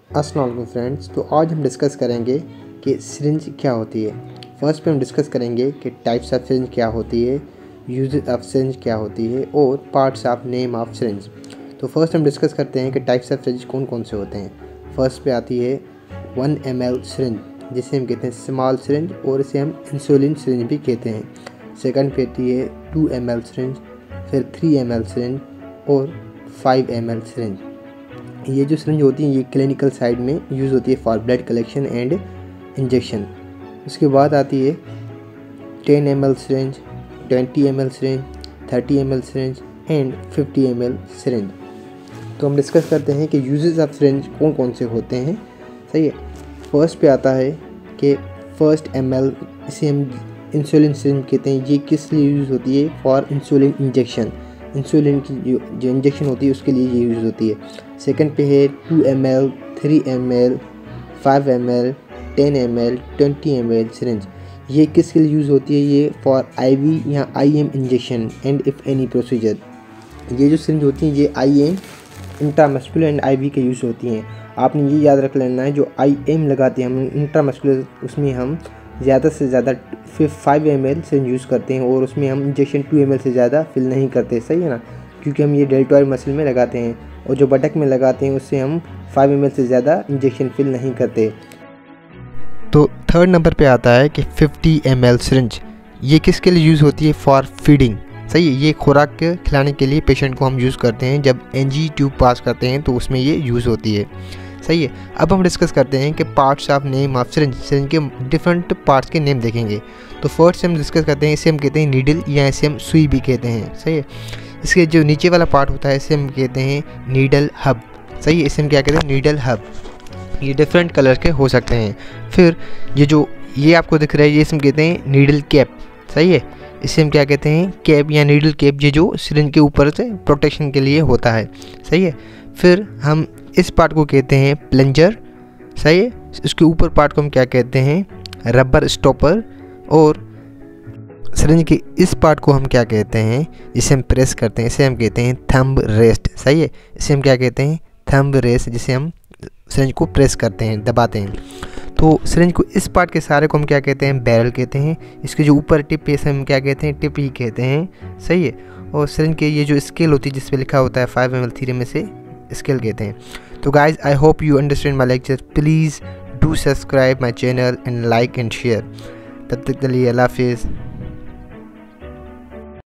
अस्सलाम वालेकुम फ्रेंड्स। तो आज हम डिस्कस करेंगे कि सिरिंज क्या होती है। फर्स्ट पे हम डिस्कस करेंगे कि टाइप्स ऑफ सिरिंज क्या होती है, यूजेस ऑफ सिरिंज क्या होती है और parts of name of syringe. तो फर्स्ट हम डिस्कस करते हैं कि टाइप्स ऑफ सिरिंज कौन कौन से होते हैं। फर्स्ट पे आती है 1 ml सिरिंज, जिसे हम कहते हैं स्मॉल सिरिंज और इसे हम इंसुलिन सिरिंज भी कहते हैं। सेकंड पे आती है 2 ml सिरिंज, फिर 3 ml सिरिंज और 5 ml सिरिंज। ये जो सिरिंज होती है ये क्लिनिकल साइड में यूज़ होती है for blood collection and injection. उसके बाद आती है 10 ml syringe, 20 ml syringe, 30 ml syringe and 50 ml syringe. तो हम डिस्कस करते हैं कि यूजेस ऑफ सिरिंज कौन कौन से होते हैं। सही है। फर्स्ट पे आता है कि फर्स्ट ml, इसे हम इंसुलिन सिरिंज कहते हैं। ये किस लिए यूज़ होती है? For insulin injection. इंसुलिन की जो इंजेक्शन होती है उसके लिए ये यूज़ होती है। सेकंड पे है 2 ml, 3 ml, 5 ml, 10 ml, 20 ml syringe. ये किसके लिए यूज़ होती है? ये फॉर IV या IM injection and if any procedure. ये जो सिरिंज होती है ये IM, इंट्रामस्कुलर एंड IV के यूज़ होती हैं। आपने ये याद रख लेना है, जो IM लगाते हैं हम इंट्रामस्कुलर, उसमें हम ज़्यादा से ज़्यादा 5 ml सिरिंज यूज़ करते हैं और उसमें हम इंजेक्शन 2 ml से ज़्यादा फिल नहीं करते। सही है ना, क्योंकि हम ये डेल्टॉइड मसल में लगाते हैं और जो बटक में लगाते हैं उससे हम 5 ml से ज़्यादा इंजेक्शन फिल नहीं करते। तो थर्ड नंबर पे आता है कि 50 ml सिरिंज। ये किसके लिए यूज़ होती है? For feeding. सही है। ये खुराक खिलाने के लिए पेशेंट को हम यूज़ करते हैं। जब NG ट्यूब पास करते हैं तो उसमें ये यूज़ होती है। सही है। अब हम डिस्कस करते हैं कि parts of name of syringe. Syringe के डिफरेंट पार्ट्स के नेम देखेंगे। तो फर्स्ट हम डिस्कस करते हैं, इसे हम कहते हैं नीडल या इसे हम सुई भी कहते हैं। सही है। इसके जो नीचे वाला पार्ट होता है इसे हम कहते हैं नीडल हब। सही है। इसे हम क्या कहते हैं? Needle hub. ये डिफरेंट कलर के हो सकते हैं। फिर ये आपको दिख रहा है, ये इसे हम कहते हैं नीडल कैप। सही है। इसे हम क्या कहते हैं? कैप या नीडल कैप। ये जो सिरिंज के ऊपर से प्रोटेक्शन के लिए होता है। सही है। फिर हम इस पार्ट को कहते हैं प्लंजर। सही है। इसके ऊपर पार्ट को हम क्या कहते हैं? Rubber stopper. और सिरिंज के इस पार्ट को हम क्या कहते हैं? जिसे हम प्रेस करते हैं इसे हम कहते हैं थंब रेस्ट। सही है। इसे हम क्या कहते हैं? थंब रेस्ट, जिसे हम सिरिंज को प्रेस करते हैं, दबाते हैं। तो सिरिंज को इस पार्ट के सारे को हम क्या कहते हैं? बैरल कहते हैं। इसके जो ऊपर टिप है इसे हम क्या कहते हैं? टिप ही कहते हैं। सही है। और सिरिंज के ये जो स्केल होती है जिस पे लिखा होता है 5 ml 3 ml से स्केल कहते हैं। तो guys, I hope you understand my lecture. Please do subscribe my channel and like and share. तब तक के लिए अल्लाह हाफिज़।